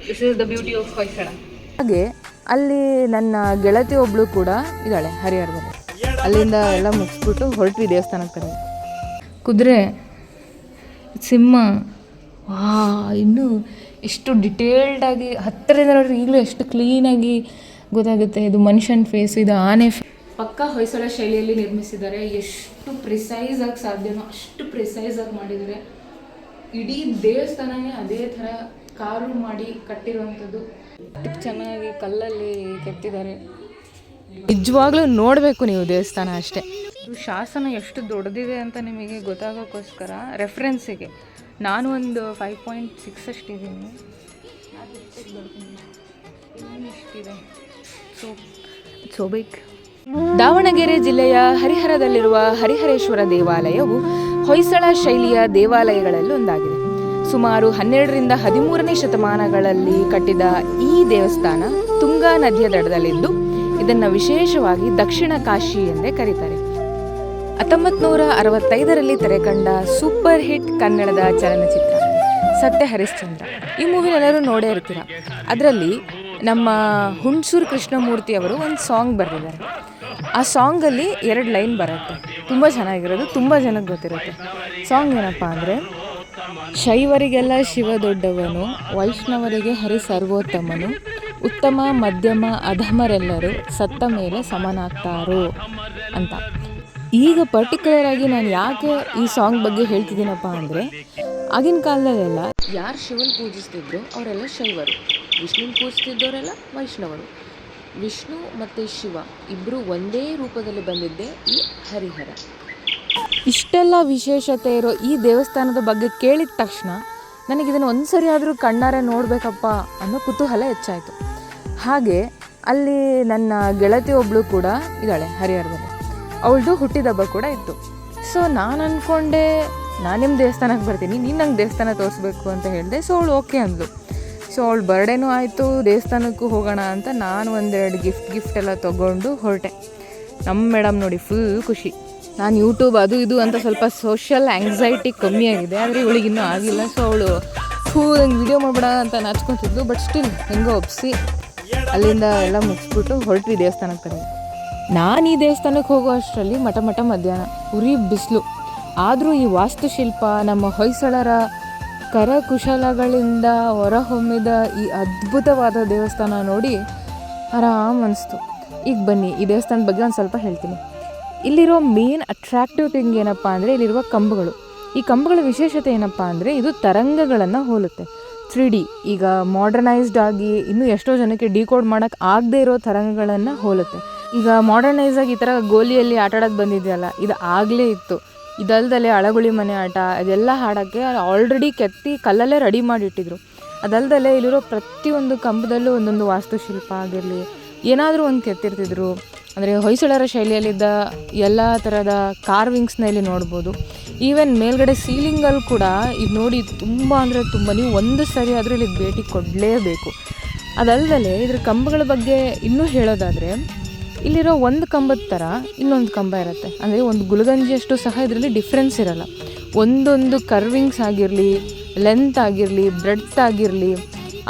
This is the beauty of Hoysala. ಹಾಗೆ ಅಲ್ಲಿ ನನ್ನ ಗೆಳತಿ ಒಬ್ಳು ಕೂಡ ಇದ್ದಾಳೆ ಹರಿಹರದಲ್ಲಿ. ಅಲ್ಲಿಂದ ಎಲ್ಲ ಮುಗಿಸ್ಬಿಟ್ಟು ಹೊರಟ್ವಿ ದೇವಸ್ಥಾನಕ್ಕೆ ಕಡೆ. ಕುದುರೆ, ಸಿಂಹ, ವಾ, ಇನ್ನೂ ಎಷ್ಟು ಡಿಟೇಲ್ಡಾಗಿ ಹತ್ತಿರದಿಂದ ನೋಡ್ರಿ ಈಗಲೂ ಎಷ್ಟು ಕ್ಲೀನಾಗಿ ಗೊತ್ತಾಗುತ್ತೆ. ಇದು ಮನುಷ್ಯನ ಫೇಸ್, ಇದು ಆನೆ ಪಕ್ಕ ಹೊಯ್ಸಳ ಶೈಲಿಯಲ್ಲಿ ನಿರ್ಮಿಸಿದ್ದಾರೆ. ಎಷ್ಟು ಪ್ರಿಸೈಸಾಗಿ ಸಾಧ್ಯನೋ ಅಷ್ಟು ಪ್ರಿಸೈಸಾಗಿ ಮಾಡಿದ್ದಾರೆ. ಇಡೀ ದೇವಸ್ಥಾನನೇ ಅದೇ ಥರ ಕಾರು ಮಾಡಿ ಕಟ್ಟಿರುವಂಥದ್ದು. ಚೆನ್ನಾಗಿ ಕಲ್ಲಲ್ಲಿ ಕೆತ್ತಿದ್ದಾರೆ. ನಿಜವಾಗ್ಲೂ ನೋಡಬೇಕು ನೀವು ದೇವಸ್ಥಾನ ಅಷ್ಟೇ. ಇದು ಶಾಸನ ಎಷ್ಟು ದೊಡ್ಡದಿದೆ ಅಂತ ನಿಮಗೆ ಗೊತ್ತಾಗೋಕ್ಕೋಸ್ಕರ ರೆಫರೆನ್ಸಿಗೆ ನಾನು ಒಂದು 5.6 ಅಷ್ಟಿದ್ದೀನಿ. ಇಷ್ಟಿದೆ. So big. ದಾವಣಗೆರೆ ಜಿಲ್ಲೆಯ ಹರಿಹರದಲ್ಲಿರುವ ಹರಿಹರೇಶ್ವರ ದೇವಾಲಯವು ಹೊಯ್ಸಳ ಶೈಲಿಯ ದೇವಾಲಯಗಳಲ್ಲಿ ಒಂದಾಗಿದೆ. ಸುಮಾರು 12ರಿಂದ 13ನೇ ಶತಮಾನಗಳಲ್ಲಿ ಕಟ್ಟಿದ ಈ ದೇವಸ್ಥಾನ ತುಂಗಾ ನದಿಯ ದಡದಲ್ಲಿದ್ದು ಇದನ್ನು ವಿಶೇಷವಾಗಿ ದಕ್ಷಿಣ ಕಾಶಿ ಎಂದೇ ಕರೀತಾರೆ. 1965ರಲ್ಲಿ ತೆರೆಕಂಡ ಸೂಪರ್ ಹಿಟ್ ಕನ್ನಡದ ಚಲನಚಿತ್ರ ಸತ್ಯ ಹರಿಶ್ಚಂದ್ರ. ಈ ಮೂವಿನೆಲ್ಲರೂ ನೋಡೇ ಇರ್ತೀರ. ಅದರಲ್ಲಿ ನಮ್ಮ ಹುಣಸೂರು ಕೃಷ್ಣಮೂರ್ತಿ ಅವರು ಒಂದು ಸಾಂಗ್ ಬರೆದಿದ್ದಾರೆ. ಆ ಸಾಂಗಲ್ಲಿ 2 ಲೈನ್ ಬರುತ್ತೆ, ತುಂಬ ಚೆನ್ನಾಗಿರೋದು, ತುಂಬ ಜನಕ್ಕೆ ಗೊತ್ತಿರುತ್ತೆ. ಸಾಂಗ್ ಏನಪ್ಪ ಅಂದರೆ, ಶೈವರಿಗೆಲ್ಲ ಶಿವ ದೊಡ್ಡವನು, ವೈಷ್ಣವರಿಗೆ ಹರಿ ಸರ್ವೋತ್ತಮನು, ಉತ್ತಮ ಮಧ್ಯಮ ಅಧಮರೆಲ್ಲರೂ ಸತ್ತ ಮೇಲೆ ಸಮನಾಗ್ತಾರೋ ಅಂತ. ಈಗ ಪರ್ಟಿಕ್ಯುಲರ್ ಆಗಿ ನಾನು ಯಾಕೆ ಈ ಸಾಂಗ್ ಬಗ್ಗೆ ಹೇಳ್ತಿದ್ದೀನಪ್ಪ ಅಂದರೆ, ಆಗಿನ ಕಾಲದಲ್ಲೆಲ್ಲ ಯಾರು ಶಿವನ್ ಪೂಜಿಸ್ತಿದ್ರು ಅವರೆಲ್ಲ ಶೈವರು, ವಿಷ್ಣುನ ಪೂಜಿಸ್ತಿದ್ದವರೆಲ್ಲ ವೈಷ್ಣವರು. ವಿಷ್ಣು ಮತ್ತು ಶಿವ ಇಬ್ಬರು ಒಂದೇ ರೂಪದಲ್ಲಿ ಬಂದಿದ್ದೇ ಈ ಹರಿಹರ. ಇಷ್ಟೆಲ್ಲ ವಿಶೇಷತೆ ಇರೋ ಈ ದೇವಸ್ಥಾನದ ಬಗ್ಗೆ ಕೇಳಿದ ತಕ್ಷಣ ನನಗಿದನ್ನು ಒಂದು ಸರಿ ಆದರೂ ಕಣ್ಣಾರೆ ನೋಡಬೇಕಪ್ಪ ಅನ್ನೋ ಕುತೂಹಲ ಹೆಚ್ಚಾಯಿತು. ಹಾಗೆ ಅಲ್ಲಿ ನನ್ನ ಗೆಳತಿ ಒಬ್ಬಳು ಕೂಡ ಇದ್ದಾಳೆ ಹರಿಹರದಲ್ಲಿ. ಅವಳದು ಹುಟ್ಟಿದಬ್ಬ ಕೂಡ ಇತ್ತು. ಸೊ ನಾನು ಅಂದ್ಕೊಂಡೆ, ನಾನು ನಿಮ್ಮ ದೇವಸ್ಥಾನಕ್ಕೆ ಬರ್ತೀನಿ, ನೀನು ನಂಗೆ ದೇವಸ್ಥಾನ ತೋರಿಸ್ಬೇಕು ಅಂತ ಹೇಳಿದೆ. ಸೊ ಅವಳು ಓಕೆ ಅಂದ್ಲು. ಸೊ ಅವಳು ಬರ್ಡೇನೂ ಆಯಿತು, ದೇವಸ್ಥಾನಕ್ಕೂ ಹೋಗೋಣ ಅಂತ ನಾನು ಒಂದೆರಡು ಗಿಫ್ಟ್ ಎಲ್ಲ ತೊಗೊಂಡು ಹೊರಟೆ. ನಮ್ಮ ಮೇಡಮ್ ನೋಡಿ ಫುಲ್ ಖುಷಿ. ನಾನು ಯೂಟ್ಯೂಬ್ ಅದು ಇದು ಅಂತ ಸ್ವಲ್ಪ ಸೋಷಿಯಲ್ ಆ್ಯಂಗ್ಸೈಟಿ ಕಮ್ಮಿ ಆಗಿದೆ, ಆದರೆ ಇವಳಿಗಿನ್ನೂ ಆಗಿಲ್ಲ. ಸೊ ಅವಳು ನಂಗೆ ವಿಡಿಯೋ ಮಾಡ್ಬೇಡ ಅಂತ ನಾಚ್ಕೊತಿದ್ಲು. ಬಟ್ ಸ್ಟಿಲ್ ಹೆಂಗೋ ಒಪ್ಪಿಸಿ ಅಲ್ಲಿಂದ ಎಲ್ಲ ಮುಗಿಸ್ಬಿಟ್ಟು ಹೊರಟ್ವಿ ದೇವಸ್ಥಾನಕ್ಕೆ ಕಡೆ. ನಾನು ಈ ದೇವಸ್ಥಾನಕ್ಕೆ ಹೋಗೋ ಅಷ್ಟರಲ್ಲಿ ಮಠ ಮಧ್ಯಾಹ್ನ ಉರಿ ಬಿಸಿಲು. ಆದರೂ ಈ ವಾಸ್ತುಶಿಲ್ಪ, ನಮ್ಮ ಹೊಯ್ಸಳರ ಕರಕುಶಲಗಳಿಂದ ಹೊರಹೊಮ್ಮಿದ ಈ ಅದ್ಭುತವಾದ ದೇವಸ್ಥಾನ ನೋಡಿ ಆರಾಮ್ ಅನಿಸ್ತು. ಈಗ ಬನ್ನಿ ಈ ದೇವಸ್ಥಾನದ ಬಗ್ಗೆ ಒಂದು ಸ್ವಲ್ಪ ಹೇಳ್ತೀನಿ. ಇಲ್ಲಿರೋ ಮೇನ್ ಅಟ್ರಾಕ್ಟಿವ್ ಥಿಂಗ್ ಏನಪ್ಪ ಅಂದರೆ ಇಲ್ಲಿರುವ ಕಂಬಗಳು. ಈ ಕಂಬಗಳ ವಿಶೇಷತೆ ಏನಪ್ಪ ಅಂದರೆ ಇದು ತರಂಗಗಳನ್ನು ಹೋಲುತ್ತೆ. 3D ಈಗ ಮಾಡರ್ನೈಸ್ಡ್ ಆಗಿ ಇನ್ನೂ ಎಷ್ಟೋ ಜನಕ್ಕೆ ಡಿಕೋಡ್ ಮಾಡೋಕ್ಕೆ ಆಗದೇ ಇರೋ ತರಂಗಗಳನ್ನು ಹೋಲುತ್ತೆ. ಈಗ ಮಾಡರ್ನೈಸ್ ಆಗಿ ಈ ಥರ ಗೋಲಿಯಲ್ಲಿ ಆಟ ಆಡೋದು ಬಂದಿದೆಯಲ್ಲ, ಇದು ಆಗಲೇ ಇತ್ತು. ಇದಲ್ದಲೆ ಅಳಗುಳಿ ಮನೆ ಆಟ ಅದೆಲ್ಲ ಆಡೋಕ್ಕೆ ಆಲ್ರೆಡಿ ಕೆತ್ತಿ ಕಲ್ಲಲ್ಲೇ ರೆಡಿ ಮಾಡಿಟ್ಟಿದ್ರು. ಅದಲ್ದಲೆ ಇಲ್ಲಿರೋ ಪ್ರತಿಯೊಂದು ಕಂಬದಲ್ಲೂ ಒಂದೊಂದು ವಾಸ್ತುಶಿಲ್ಪ ಆಗಿರಲಿ, ಏನಾದರೂ ಒಂದು ಕೆತ್ತಿರ್ತಿದ್ರು. ಅಂದರೆ ಹೊಯ್ಸಳರ ಶೈಲಿಯಲ್ಲಿದ್ದ ಎಲ್ಲ ಥರದ ಕಾರ್ವಿಂಗ್ಸ್ನ ಇಲ್ಲಿ ನೋಡ್ಬೋದು. ಈವನ್ ಮೇಲ್ಗಡೆ ಸೀಲಿಂಗಲ್ಲಿ ಕೂಡ ಇದು ನೋಡಿ ತುಂಬ ಅಂದರೆ ತುಂಬ, ನೀವು ಒಂದು ಸರಿ ಆದರೂ ಇಲ್ಲಿಗೆ ಭೇಟಿ ಕೊಡಲೇಬೇಕು. ಅದಲ್ದಲೆ ಇದ್ರ ಕಂಬಗಳ ಬಗ್ಗೆ ಇನ್ನೂ ಹೇಳೋದಾದರೆ, ಇಲ್ಲಿರೋ ಒಂದು ಕಂಬದ ಥರ ಇನ್ನೊಂದು ಕಂಬ ಇರುತ್ತೆ. ಅಂದರೆ ಒಂದು ಗುಲಗಂಜಿಯಷ್ಟು ಸಹ ಇದರಲ್ಲಿ ಡಿಫ್ರೆನ್ಸ್ ಇರೋಲ್ಲ. ಒಂದೊಂದು ಕರ್ವಿಂಗ್ಸ್ ಆಗಿರಲಿ, ಲೆಂತ್ ಆಗಿರಲಿ, ಬ್ರೆಡ್ತ್ ಆಗಿರಲಿ,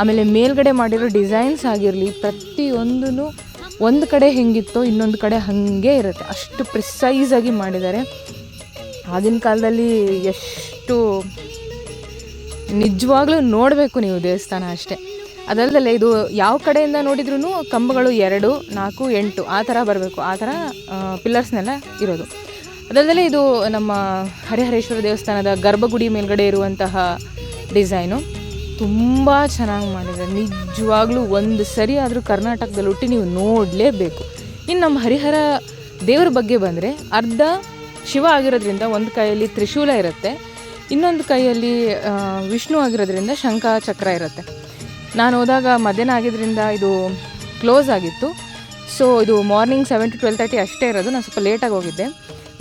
ಆಮೇಲೆ ಮೇಲ್ಗಡೆ ಮಾಡಿರೋ ಡಿಸೈನ್ಸ್ ಆಗಿರಲಿ, ಪ್ರತಿಯೊಂದೂ ಒಂದು ಕಡೆ ಹೆಂಗಿತ್ತೋ ಇನ್ನೊಂದು ಕಡೆ ಹಾಗೆ ಇರುತ್ತೆ. ಅಷ್ಟು ಪ್ರಿಸೈಸಾಗಿ ಮಾಡಿದ್ದಾರೆ. ಆಗಿನ ಕಾಲದಲ್ಲಿ ಎಷ್ಟು ನಿಜವಾಗ್ಲೂ ನೋಡಬೇಕು ನೀವು ದೇವಸ್ಥಾನ ಅಷ್ಟೇ. ಅದಲ್ಲದೆ ಇದು ಯಾವ ಕಡೆಯಿಂದ ನೋಡಿದ್ರೂ ಕಂಬಗಳು 2, 4, 8 ಆ ಥರ ಬರಬೇಕು. ಆ ಥರ ಪಿಲ್ಲರ್ಸ್ನೆಲ್ಲ ಇರೋದು. ಅದಲ್ಲದೆ ಇದು ನಮ್ಮ ಹರಿಹರೇಶ್ವರ ದೇವಸ್ಥಾನದ ಗರ್ಭಗುಡಿ ಮೇಲ್ಗಡೆ ಇರುವಂತಹ ಡಿಸೈನು ತುಂಬ ಚೆನ್ನಾಗಿ ಮಾಡಿದ್ದಾರೆ. ನಿಜವಾಗ್ಲೂ ಒಂದು ಸರಿ ಆದರೂ ಕರ್ನಾಟಕದಲ್ಲಿ ಹುಟ್ಟಿ ನೀವು ನೋಡಲೇಬೇಕು. ಇನ್ನು ನಮ್ಮ ಹರಿಹರ ದೇವರ ಬಗ್ಗೆ ಬಂದರೆ, ಅರ್ಧ ಶಿವ ಆಗಿರೋದ್ರಿಂದ ಒಂದು ಕೈಯಲ್ಲಿ ತ್ರಿಶೂಲ ಇರುತ್ತೆ, ಇನ್ನೊಂದು ಕೈಯಲ್ಲಿ ವಿಷ್ಣು ಆಗಿರೋದ್ರಿಂದ ಶಂಖ ಚಕ್ರ ಇರುತ್ತೆ. ನಾನು ಹೋದಾಗ ಮಧ್ಯಾಹ್ನ ಆಗಿದ್ದರಿಂದ ಇದು ಕ್ಲೋಸ್ ಆಗಿತ್ತು. ಸೊ ಇದು ಮಾರ್ನಿಂಗ್ 7 to 12:30 ಅಷ್ಟೇ ಇರೋದು. ನಾನು ಸ್ವಲ್ಪ ಲೇಟಾಗಿ ಹೋಗಿದ್ದೆ.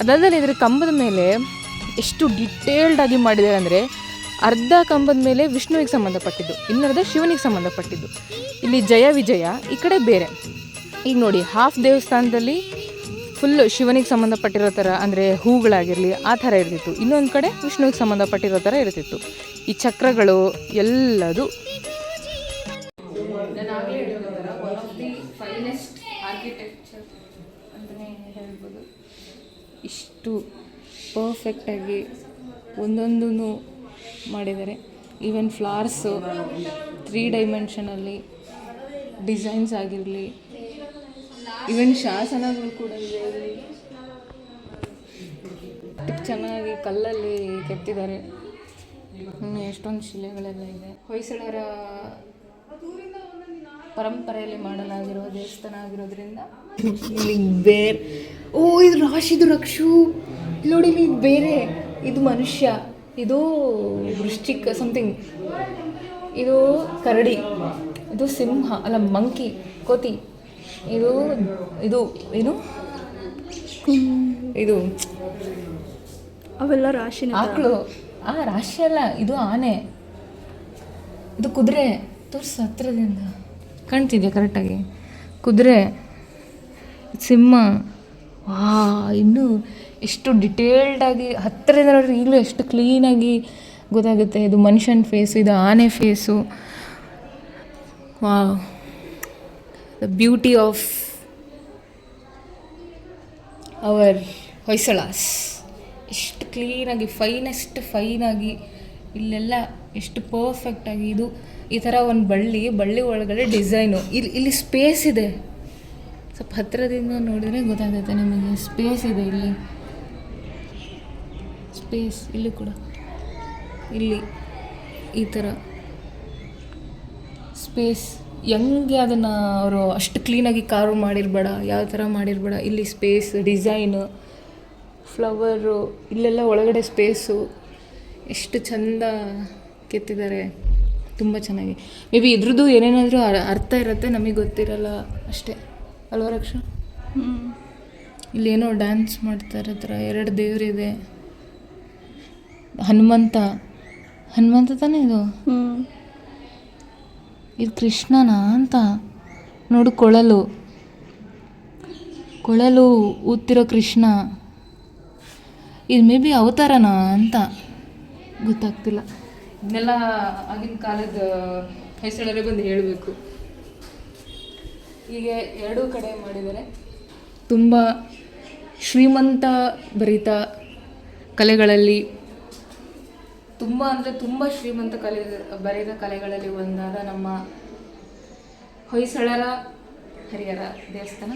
ಅದಲ್ಲದೆ ಇದರ ಕಂಬದ ಮೇಲೆ ಎಷ್ಟು ಡಿಟೇಲ್ಡಾಗಿ ಮಾಡಿದ್ದಾರೆ ಅಂದರೆ, ಅರ್ಧ ಕಂಬದ ಮೇಲೆ ವಿಷ್ಣುವಿಗೆ ಸಂಬಂಧಪಟ್ಟಿದ್ದು, ಇನ್ನರ್ಧ ಶಿವನಿಗೆ ಸಂಬಂಧಪಟ್ಟಿದ್ದು. ಇಲ್ಲಿ ಜಯ ವಿಜಯ ಈ ಕಡೆ ಬೇರೆ. ಈಗ ನೋಡಿ, ಹಾಫ್ ದೇವಸ್ಥಾನದಲ್ಲಿ ಫುಲ್ಲು ಶಿವನಿಗೆ ಸಂಬಂಧಪಟ್ಟಿರೋ ಥರ, ಅಂದರೆ ಹೂಗಳಾಗಿರಲಿ ಆ ಥರ ಇರ್ತಿತ್ತು. ಇನ್ನೊಂದು ಕಡೆ ವಿಷ್ಣುವಿಗೆ ಸಂಬಂಧಪಟ್ಟಿರೋ ಥರ ಇರ್ತಿತ್ತು. ಈ ಚಕ್ರಗಳು ಎಲ್ಲದು ನಾನು ಆಗಲೇ ಹೇಳಿರೋ ಥರ one of the finest architecture ಅಂತಲೇ ಹೇಳ್ಬೋದು. ಇಷ್ಟು ಪರ್ಫೆಕ್ಟಾಗಿ ಒಂದೊಂದೂ ಮಾಡಿದ್ದಾರೆ. ಈವನ್ ಫ್ಲವರ್ಸು 3 ಡೈಮೆನ್ಷನಲ್ಲಿ ಡಿಸೈನ್ಸ್ ಆಗಿರಲಿ, ಈವನ್ ಶಾಸನಗಳು ಕೂಡ ಇದೆ. ಚೆನ್ನಾಗಿ ಕಲ್ಲಲ್ಲಿ ಕೆತ್ತಿದ್ದಾರೆ. ಎಷ್ಟೊಂದು ಶಿಲೆಗಳೆಲ್ಲ ಇದೆ. ಹೊಯ್ಸಳರ ಪರಂಪರೆಯಲ್ಲಿ ಮಾಡಲಾಗಿರೋ ದೇವಸ್ಥಾನ ಆಗಿರೋದ್ರಿಂದ ಇಲ್ಲಿ ಬೇರೆ ಇದು ರಾಶಿದು ರಕ್ಷು ನೋಡಿ, ಇಲ್ಲಿ ಬೇರೆ, ಇದು ಮನುಷ್ಯ, ಇದು ವೃಶ್ಚಿಕ ಸಮಥಿಂಗ್, ಇದು ಕರಡಿ, ಇದು ಸಿಂಹ ಅಲ್ಲ ಮಂಕಿ ಕೋತಿ, ಇದು ಇದು ಏನು ಇದು ಅವೆಲ್ಲ ರಾಶಿ ಆಕಳು. ರಾಶಿ ಅಲ್ಲ, ಇದು ಆನೆ, ಇದು ಕುದುರೆ. ತೋರಿಸು ಹತ್ರದಿಂದ, ಕಾಣ್ತಿದ್ಯಾ ಕರೆಕ್ಟಾಗಿ? ಕುದುರೆ, ಸಿಂಹ. ಇನ್ನೂ ಎಷ್ಟು ಡಿಟೇಲ್ಡಾಗಿ ಹತ್ತಿರದಿಂದ ನೋಡ್ರಿ, ಈಗಲೂ ಎಷ್ಟು ಕ್ಲೀನಾಗಿ ಗೊತ್ತಾಗುತ್ತೆ. ಇದು ಮನುಷ್ಯನ ಫೇಸು, ಇದು ಆನೆ face. The beauty of our Hoysalas. ಎಷ್ಟು ಕ್ಲೀನಾಗಿ ಫೈನೆಸ್ಟ್ ಫೈನಾಗಿ ಇಲ್ಲೆಲ್ಲ ಎಷ್ಟು ಪರ್ಫೆಕ್ಟಾಗಿ. ಇದು ಈ ಥರ ಒಂದು ಬಳ್ಳಿ ಒಳಗಡೆ ಡಿಸೈನು. ಇಲ್ಲಿ ಸ್ಪೇಸ್ ಇದೆ, ಸ್ವಲ್ಪ ಹತ್ತಿರದಿಂದ ನೋಡಿದ್ರೆ ಗೊತ್ತಾಗುತ್ತೆ ನಿಮಗೆ. ಸ್ಪೇಸ್ ಇದೆ ಇಲ್ಲಿ, ಸ್ಪೇಸ್ ಇಲ್ಲಿ ಕೂಡ, ಇಲ್ಲಿ ಈ ಥರ ಸ್ಪೇಸ್. ಹೆಂಗೆ ಅದನ್ನು ಅವರು ಅಷ್ಟು ಕ್ಲೀನಾಗಿ ಕಾರ್ವ್ ಮಾಡಿರಬೇಡ, ಯಾವ ಥರ ಮಾಡಿರಬೇಡ. ಇಲ್ಲಿ ಸ್ಪೇಸ್, ಡಿಸೈನು, ಫ್ಲವರು, ಇಲ್ಲೆಲ್ಲ ಒಳಗಡೆ ಸ್ಪೇಸು, ಎಷ್ಟು ಚೆಂದ ಕೆತ್ತಿದ್ದಾರೆ. ತುಂಬ ಚೆನ್ನಾಗಿ. ಮೇ ಬಿ ಇದ್ರದ್ದು ಏನೇನಾದರೂ ಅರ್ಥ ಇರುತ್ತೆ, ನಮಗೆ ಗೊತ್ತಿರಲ್ಲ ಅಷ್ಟೇ ಅಲ್ವ ರಕ್ಷ? ಇಲ್ಲೇನೋ ಡ್ಯಾನ್ಸ್ ಮಾಡ್ತಾ ಇರೋ ಥರ 2 ದೇವರಿದೆ. ಹನುಮಂತ ತಾನೇ ಇದು? ಇದು ಕೃಷ್ಣನಾ ಅಂತ ನೋಡು. ಕೊಳಲು ಊದ್ತಿರೋ ಕೃಷ್ಣ. ಇದು ಮೇ ಬಿ ಅವತಾರನಾ ಅಂತ ಗೊತ್ತಾಗ್ತಿಲ್ಲ. ಇದನ್ನೆಲ್ಲ ಆಗಿನ ಕಾಲದ ಹೊಯ್ಸಳರೇ ಬಂದು ಹೇಳಬೇಕು. ಹೀಗೆ 2 ಕಡೆ ಮಾಡಿದ್ದಾರೆ. ತುಂಬ ಶ್ರೀಮಂತ ಭರಿತ ಕಲೆಗಳಲ್ಲಿ, ತುಂಬ ಶ್ರೀಮಂತ ಭರಿತ ಕಲೆಗಳಲ್ಲಿ ಒಂದಾದ ನಮ್ಮ ಹೊಯ್ಸಳರ ಹರಿಹರ ದೇವಸ್ಥಾನ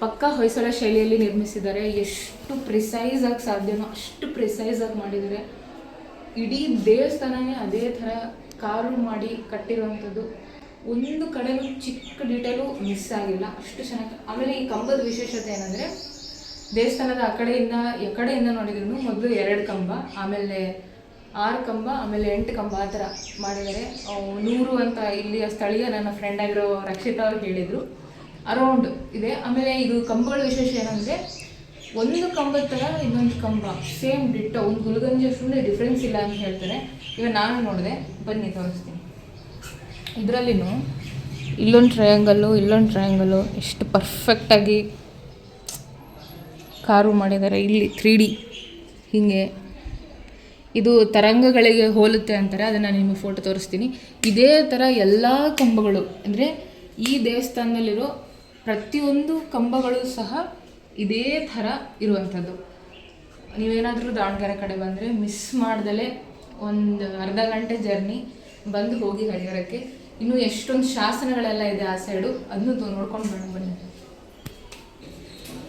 ಪಕ್ಕಾ ಹೊಯ್ಸಳ ಶೈಲಿಯಲ್ಲಿ ನಿರ್ಮಿಸಿದ್ದಾರೆ. ಎಷ್ಟು ಪ್ರಿಸೈಸಾಗಿ ಸಾಧ್ಯನೋ ಅಷ್ಟು ಪ್ರಿಸೈಸಾಗಿ ಮಾಡಿದ್ದಾರೆ. ಇಡೀ ದೇವಸ್ಥಾನನೇ ಅದೇ ಥರ ಕಾರ್ವ್ ಮಾಡಿ ಕಟ್ಟಿರುವಂಥದ್ದು. ಒಂದು ಕಡೆನೂ ಚಿಕ್ಕ ಡೀಟೇಲು ಮಿಸ್ ಆಗಿಲ್ಲ, ಅಷ್ಟು ಚೆನ್ನಾಗಿ. ಆಮೇಲೆ ಈ ಕಂಬದ ವಿಶೇಷತೆ ಏನಂದರೆ, ದೇವಸ್ಥಾನದ ಆ ಕಡೆಯಿಂದ ನೋಡಿದ್ರು ಮೊದಲು 2 ಕಂಬ, ಆಮೇಲೆ 6 ಕಂಬ, ಆಮೇಲೆ 8 ಕಂಬ, ಆ ಥರ ಮಾಡಿದ್ದಾರೆ. 100 ಅಂತ ಇಲ್ಲಿಯ ಸ್ಥಳೀಯ ನನ್ನ ಫ್ರೆಂಡ್ ಆಗಿರೋ ರಕ್ಷಿತಾ ಅವ್ರು ಹೇಳಿದರು. ಅರೌಂಡ್ ಇದೆ. ಆಮೇಲೆ ಇದು ಕಂಬಗಳ ವಿಶೇಷ ಏನಂದರೆ, ಒಂದು ಕಂಬದ ಥರ ಇನ್ನೊಂದು ಕಂಬ ಸೇಮ್ ಡಿಟ್ಟೋ, ಒಂದು ಗುಲ್ಗಂಜಷ್ಟು ಡಿಫ್ರೆನ್ಸ್ ಇಲ್ಲ ಅಂತ ಹೇಳ್ತಾರೆ. ಈಗ ನಾನು ನೋಡಿದೆ, ಬನ್ನಿ ತೋರಿಸ್ತೀನಿ. ಇದರಲ್ಲಿನೂ ಇಲ್ಲೊಂದು ಟ್ರಯಾಂಗಲ್ಲು ಎಷ್ಟು ಪರ್ಫೆಕ್ಟಾಗಿ ಕಾರ್ವ್ ಮಾಡಿದ್ದಾರೆ. ಇಲ್ಲಿ 3D ಹೀಗೆ ಇದು ತರಂಗಗಳಿಗೆ ಹೋಲುತ್ತೆ ಅಂತಾರೆ. ಅದನ್ನು ನಿಮಗೆ ಫೋಟೋ ತೋರಿಸ್ತೀನಿ. ಇದೇ ಥರ ಎಲ್ಲ ಕಂಬಗಳು, ಅಂದರೆ ಈ ದೇವಸ್ಥಾನದಲ್ಲಿರೋ ಪ್ರತಿಯೊಂದು ಕಂಬಗಳು ಸಹ ಇದೇ ಥರ ಇರುವಂಥದ್ದು. ನೀವೇನಾದರೂ ದಾವಣಗೆರೆ ಕಡೆ ಬಂದರೆ ಮಿಸ್ ಮಾಡ್ದಲೇ ಒಂದು ಅರ್ಧ ಗಂಟೆ ಜರ್ನಿ ಬಂದು ಹೋಗಿ ಹರಿಹರಕ್ಕೆ. ಇನ್ನೂ ಎಷ್ಟೊಂದು ಶಾಸನಗಳೆಲ್ಲ ಇದೆ ಆ ಸೈಡು, ಅದನ್ನು ನೋಡ್ಕೊಂಡು ಬನ್ನಿ.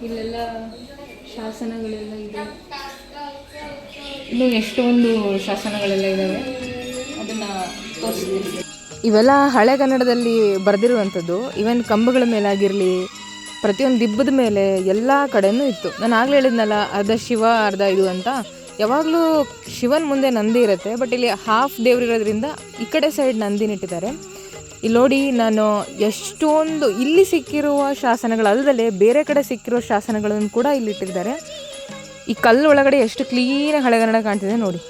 ಇಲ್ಲೆಲ್ಲ ಶಾಸನಗಳೆಲ್ಲ ಇದೆ, ಇನ್ನೂ ಎಷ್ಟೊಂದು ಶಾಸನಗಳೆಲ್ಲ ಇದ್ದಾವೆ, ಅದನ್ನು ತೋರಿಸ್ತೀನಿ. ಇವೆಲ್ಲ ಹಳೆಗನ್ನಡದಲ್ಲಿ ಬರೆದಿರುವಂಥದ್ದು. ಈವನ್ ಕಂಬಗಳ ಮೇಲಾಗಿರಲಿ, ಪ್ರತಿಯೊಂದು ದಿಬ್ಬದ ಮೇಲೆ ಎಲ್ಲ ಕಡೆನೂ ಇತ್ತು. ನಾನು ಆಗಲೇ ಹೇಳಿದ್ನಲ್ಲ, ಅರ್ಧ ಶಿವ ಅರ್ಧ ಇದು ಅಂತ. ಯಾವಾಗಲೂ ಶಿವನ ಮುಂದೆ ನಂದಿ ಇರುತ್ತೆ, ಬಟ್ ಇಲ್ಲಿ ಹಾಫ್ ದೇವರಿರೋದ್ರಿಂದ ಈ ಕಡೆ ಸೈಡ್ ನಂದಿನಿಟ್ಟಿದ್ದಾರೆ. ಇಲ್ಲಿ ನೋಡಿ, ನಾನು ಎಷ್ಟೊಂದು ಇಲ್ಲಿ ಸಿಕ್ಕಿರುವ ಶಾಸನಗಳು ಅಲ್ಲದೆ ಬೇರೆ ಕಡೆ ಸಿಕ್ಕಿರೋ ಶಾಸನಗಳನ್ನು ಕೂಡ ಇಲ್ಲಿ ಇಟ್ಟಿದ್ದಾರೆ. ಈ ಕಲ್ಲು ಒಳಗಡೆ ಎಷ್ಟು ಕ್ಲೀನಾಗಿ ಹಳೆಗನ್ನಡ ಕಾಣ್ತಿದೆ ನೋಡಿ.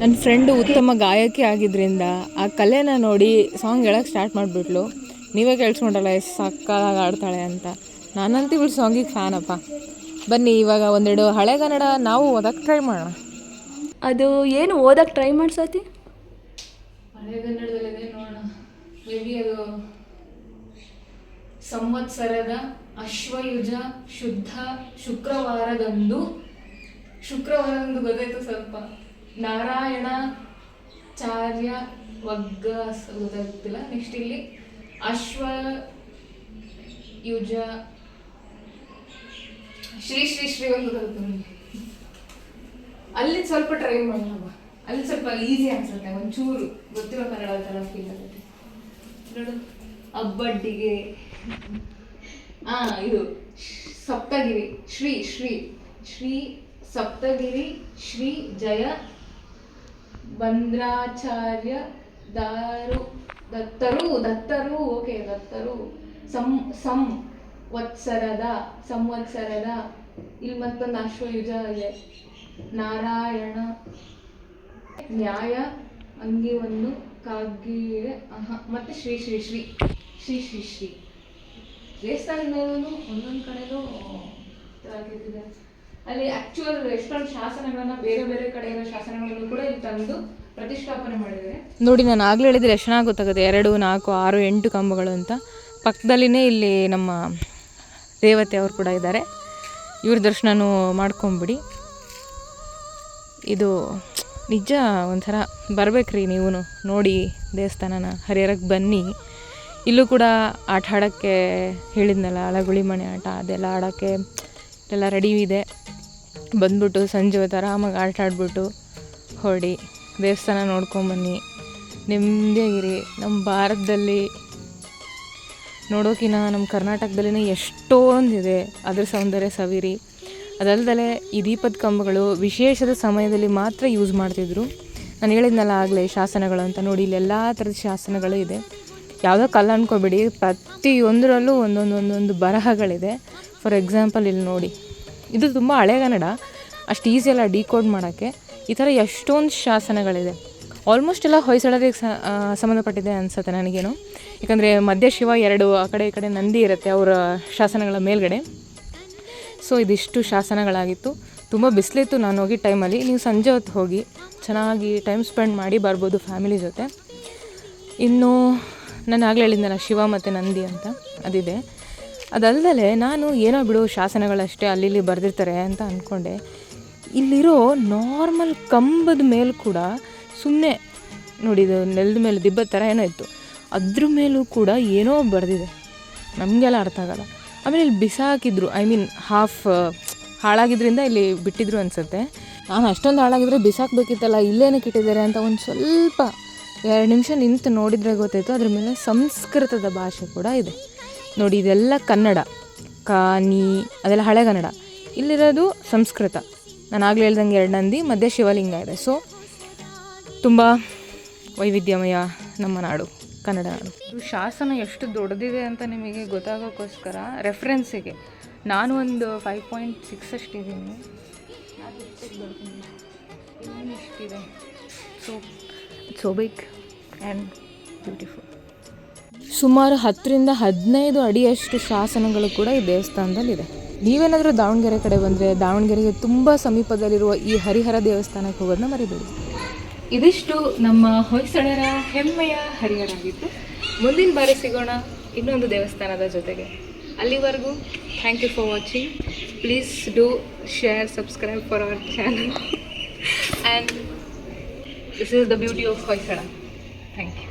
ನನ್ನ ಫ್ರೆಂಡು ಉತ್ತಮ ಗಾಯಕಿ ಆಗಿದ್ದರಿಂದ ಆ ಕಲೆನ ನೋಡಿ ಸಾಂಗ್ ಹೇಳೋಕ್ಕೆ ಸ್ಟಾರ್ಟ್ ಮಾಡಿಬಿಟ್ಲು. ನೀವೇ ಕೇಳಿಸ್ಕೊಂಡ್ರಲ್ಲ ಎಷ್ಟು ಸಕ್ಕತ್ತಾಗಿ ಆಡ್ತಾಳೆ ಅಂತ. ನಾನಂತೂ ಇವಳು ಸಾಂಗಿಗೆ ಫ್ಯಾನಪ್ಪ. ಬನ್ನಿ ಇವಾಗ ಒಂದೆರಡು ಹಳೆಗನ್ನಡ ನಾವು ಓದಕ್ಕೆ ಟ್ರೈ ಮಾಡೋಣ. ಅದು ಏನು ಓದಕ್ಕೆ ಟ್ರೈ ಮಾಡ್ಸತಿ? ಹಳೆಗನ್ನಡದಲ್ಲೇ ನೋಡೋಣ. ಮೇ ಬಿ ಅದು ಸಂವತ್ಸರದ ಅಶ್ವಯುಜ ಶುದ್ಧ ಶುಕ್ರವಾರದಂದು ಗೊತ್ತಾಯ್ತು ಸ್ವಲ್ಪ. ನಾರಾಯಣಾಚಾರ್ಯ ವಗ್ಗ ಗೊತ್ತಾಗ್ತಿಲ್ಲ. ನೆಕ್ಸ್ಟ್ ಇಲ್ಲಿ ಅಶ್ವಯುಜ ಶ್ರೀ ಒಂದು ಗೊತ್ತಾಗ್ತದೆ. ಅಲ್ಲಿ ಸ್ವಲ್ಪ ಟ್ರೈ ಮಾಡೋಣ. ಅಲ್ಲಿ ಸ್ವಲ್ಪ ಈಸಿ ಅನ್ಸುತ್ತೆ, ಒಂಚೂರು ಗೊತ್ತಿರೋ ಕನ್ನಡ ಥರ ಫೀಲ್ ಆಗುತ್ತೆ ನೋಡು. ಅಬ್ಬಡ್ಡಿಗೆ ಇದು ಸಪ್ತಗಿರಿ ಶ್ರೀ ಸಪ್ತಗಿರಿ ಶ್ರೀ ಜಯ ಬಂದ್ರಾಚಾರ್ಯ ದತ್ತರು ಓಕೆ ದತ್ತರು ಸಂವತ್ಸರದ ಇಲ್ಲಿ ಮತ್ತೊಂದು ಅಶ್ವಯುಜ ಇದೆ. ನಾರಾಯಣ ನ್ಯಾಯ ಅಂಗಿ ಒಂದು ಕಾಗಿರೆ ಮತ್ತೆ ಶ್ರೀ ದೇವಸ್ಥಾನದ ಮೇಲೂ ಒಂದೊಂದು ಕಡೆಗೂ ಹಾಕಿದ್ದಾರೆ. ಅಲ್ಲಿ ಆಕ್ಚುಯಲ್ ಎಷ್ಟೊಂದು ಶಾಸನಗಳನ್ನ ಬೇರೆ ಬೇರೆ ಕಡೆ ಇರೋ ಶಾಸನಗಳನ್ನು ಕೂಡ ಇಲ್ಲಿ ತಂದು ಪ್ರತಿಷ್ಠಾಪನೆ ಮಾಡಿದ್ದಾರೆ. ನೋಡಿ, ನಾನು ಆಗ್ಲೇ ಹೇಳಿದ್ರೆ ಎಷ್ಟು ಚೆನ್ನಾಗಿ ಗೊತ್ತಾಗುತ್ತೆ. 2, 4, 6, 8 ಕಂಬಗಳು ಅಂತ. ಪಕ್ಕದಲ್ಲಿನೇ ಇಲ್ಲಿ ನಮ್ಮ ದೇವತೆ ಅವರು ಕೂಡ ಇದ್ದಾರೆ. ಇವ್ರ ದರ್ಶನನೂ ಮಾಡ್ಕೊಂಬಿಡಿ. ಇದು ನಿಜ ಒಂಥರ ಬರ್ಬೇಕ್ರಿ ನೀವು ನೋಡಿ ದೇವಸ್ಥಾನನ. ಹರಿಹರಕ್ಕೆ ಬನ್ನಿ. ಇಲ್ಲೂ ಕೂಡ ಆಟ ಆಡೋಕ್ಕೆ ಹೇಳಿದ್ನಲ್ಲ, ಅಳಗುಳಿ ಮನೆ ಆಟ, ಅದೆಲ್ಲ ಆಡೋಕ್ಕೆ ಎಲ್ಲ ರೆಡಿ ಇದೆ. ಬಂದ್ಬಿಟ್ಟು ಸಂಜೆ ಹೊತ್ತು ಆರಾಮಾಗಿ ಆಟ ಆಡ್ಬಿಟ್ಟು ಹೊರಡಿ, ದೇವಸ್ಥಾನ ನೋಡ್ಕೊಂಬನ್ನಿ, ನೆಮ್ಮದಿಯಾಗಿರಿ. ನಮ್ಮ ಭಾರತದಲ್ಲಿ ನೋಡೋಕಿನ ನಮ್ಮ ಕರ್ನಾಟಕದಲ್ಲಿನೇ ಎಷ್ಟೊಂದಿದೆ, ಅದ್ರ ಸೌಂದರ್ಯ ಸವಿರಿ. ಅದಲ್ಲದೆ ಈ ದೀಪದ ಕಂಬಗಳು ವಿಶೇಷದ ಸಮಯದಲ್ಲಿ ಮಾತ್ರ ಯೂಸ್ ಮಾಡ್ತಿದ್ರು. ನಾನು ಹೇಳಿದ್ನಲ್ಲ ಆಗಲೇ ಶಾಸನಗಳು ಅಂತ. ನೋಡಿ, ಇಲ್ಲೆಲ್ಲ ಥರದ ಶಾಸನಗಳು ಇದೆ. ಯಾವುದೋ ಕಲ್ಲು ಅಂದ್ಕೋಬೇಡಿ, ಪ್ರತಿಯೊಂದರಲ್ಲೂ ಒಂದೊಂದು ಬರಹಗಳಿದೆ. ಫಾರ್ ಎಕ್ಸಾಂಪಲ್ ಇಲ್ಲಿ ನೋಡಿ, ಇದು ತುಂಬ ಹಳೆಗನ್ನಡ, ಅಷ್ಟು ಈಸಿ ಅಲ್ಲ ಡಿಕೋಡ್ ಮಾಡೋಕ್ಕೆ. ಈ ಥರ ಎಷ್ಟೊಂದು ಶಾಸನಗಳಿದೆ. ಆಲ್ಮೋಸ್ಟ್ ಎಲ್ಲ ಹೊಯ್ಸಳರಿಗೆ ಸಂಬಂಧಪಟ್ಟಿದೆ ಅನಿಸುತ್ತೆ ನನಗೇನು. ಯಾಕಂದರೆ ಮಧ್ಯ ಶಿವ, 2 ಆ ಕಡೆ ಈ ಕಡೆ ನಂದಿ ಇರುತ್ತೆ ಅವರ ಶಾಸನಗಳ ಮೇಲ್ಗಡೆ. ಸೊ ಇದಿಷ್ಟು ಶಾಸನಗಳಾಗಿತ್ತು. ತುಂಬ ಬಿಸಿಲಿತ್ತು ನಾನು ಹೋಗಿ ಟೈಮಲ್ಲಿ. ನೀವು ಸಂಜೆ ಹೊತ್ತು ಹೋಗಿ ಚೆನ್ನಾಗಿ ಟೈಮ್ ಸ್ಪೆಂಡ್ ಮಾಡಿ ಬರ್ಬೋದು ಫ್ಯಾಮಿಲಿ ಜೊತೆ. ಇನ್ನು ನಾನು ಆಗಲೇ ಹೇಳಿದ್ನಲ್ಲ ಶಿವ ಮತ್ತು ನಂದಿ ಅಂತ, ಅದಿದೆ. ಅದಲ್ಲದೆ ನಾನು ಏನೋ ಬಿಡು ಶಾಸನಗಳಷ್ಟೇ ಅಲ್ಲಿ ಬರೆದಿರ್ತಾರೆ ಅಂತ ಅಂದ್ಕೊಂಡೆ. ಇಲ್ಲಿರೋ ನಾರ್ಮಲ್ ಕಂಬದ ಮೇಲೆ ಕೂಡ ಸುಮ್ಮನೆ ನೋಡಿ, ಇದು ನೆಲದ ಮೇಲೆ ದಿಬ್ಬದ ಥರ ಏನೋ ಇತ್ತು, ಅದ್ರ ಮೇಲೂ ಕೂಡ ಏನೋ ಬರೆದಿದೆ. ನಮಗೆಲ್ಲ ಅರ್ಥ ಆಗಲ್ಲ. ಆಮೇಲೆ ಇಲ್ಲಿ ಬಿಸಾಕಿದ್ರು, ಹಾಫ್ ಹಾಳಾಗಿದ್ದರಿಂದ ಇಲ್ಲಿ ಬಿಟ್ಟಿದ್ರು ಅನಿಸುತ್ತೆ. ನಾನು ಅಷ್ಟೊಂದು ಹಾಳಾಗಿದ್ರೆ ಬಿಸಾಕಬೇಕಿತ್ತಲ್ಲ, ಇಲ್ಲೇನಕ್ಕೆ ಇಟ್ಟಿದ್ದಾರೆ ಅಂತ ಒಂದು ಸ್ವಲ್ಪ 2 ನಿಮಿಷ ನಿಂತು ನೋಡಿದರೆ ಗೊತ್ತಾಯಿತು. ಅದ್ರ ಮೇಲೆ ಸಂಸ್ಕೃತದ ಭಾಷೆ ಕೂಡ ಇದೆ ನೋಡಿ. ಇದೆಲ್ಲ ಕನ್ನಡ, ಕಾನಿ ಅದೆಲ್ಲ ಹಳೆಗನ್ನಡ. ಇಲ್ಲಿರೋದು ಸಂಸ್ಕೃತ. ನಾನು ಆಗಲೇ ಹೇಳ್ದಂಗೆ 2 ನಂದಿ, ಮಧ್ಯೆ ಶಿವಲಿಂಗ ಇದೆ. ಸೊ ತುಂಬ ವೈವಿಧ್ಯಮಯ ನಮ್ಮ ನಾಡು, ಕನ್ನಡ ನಾಡು. ಶಾಸನ ಎಷ್ಟು ದೊಡ್ಡದಿದೆ ಅಂತ ನಿಮಗೆ ಗೊತ್ತಾಗೋಕ್ಕೋಸ್ಕರ ರೆಫರೆನ್ಸಿಗೆ ನಾನು ಒಂದು 5.6 ಅಷ್ಟಿದ್ದೀನಿ. ಇಷ್ಟಿದೆ. So big and beautiful. ಸುಮಾರು 10ರಿಂದ 15 ಅಡಿಯಷ್ಟು ಶಾಸನಗಳು ಕೂಡ ಈ ದೇವಸ್ಥಾನದಲ್ಲಿದೆ. ನೀವೇನಾದರೂ ದಾವಣಗೆರೆ ಕಡೆ ಬಂದರೆ ದಾವಣಗೆರೆಗೆ ತುಂಬ ಸಮೀಪದಲ್ಲಿರುವ ಈ ಹರಿಹರ ದೇವಸ್ಥಾನಕ್ಕೆ ಹೋಗೋದನ್ನ ಮರಿಬೇಡಿ. ಇದಿಷ್ಟು ನಮ್ಮ ಹೊಯ್ಸಳರ ಹೆಮ್ಮೆಯ ಹರಿಹರ ಆಗಿತ್ತು. ಮುಂದಿನ ಬಾರಿ ಸಿಗೋಣ ಇನ್ನೊಂದು ದೇವಸ್ಥಾನದ ಜೊತೆಗೆ. ಅಲ್ಲಿವರೆಗೂ thank you for watching. Please do share, subscribe for our channel. And this is the beauty of Hoysala. Thank you.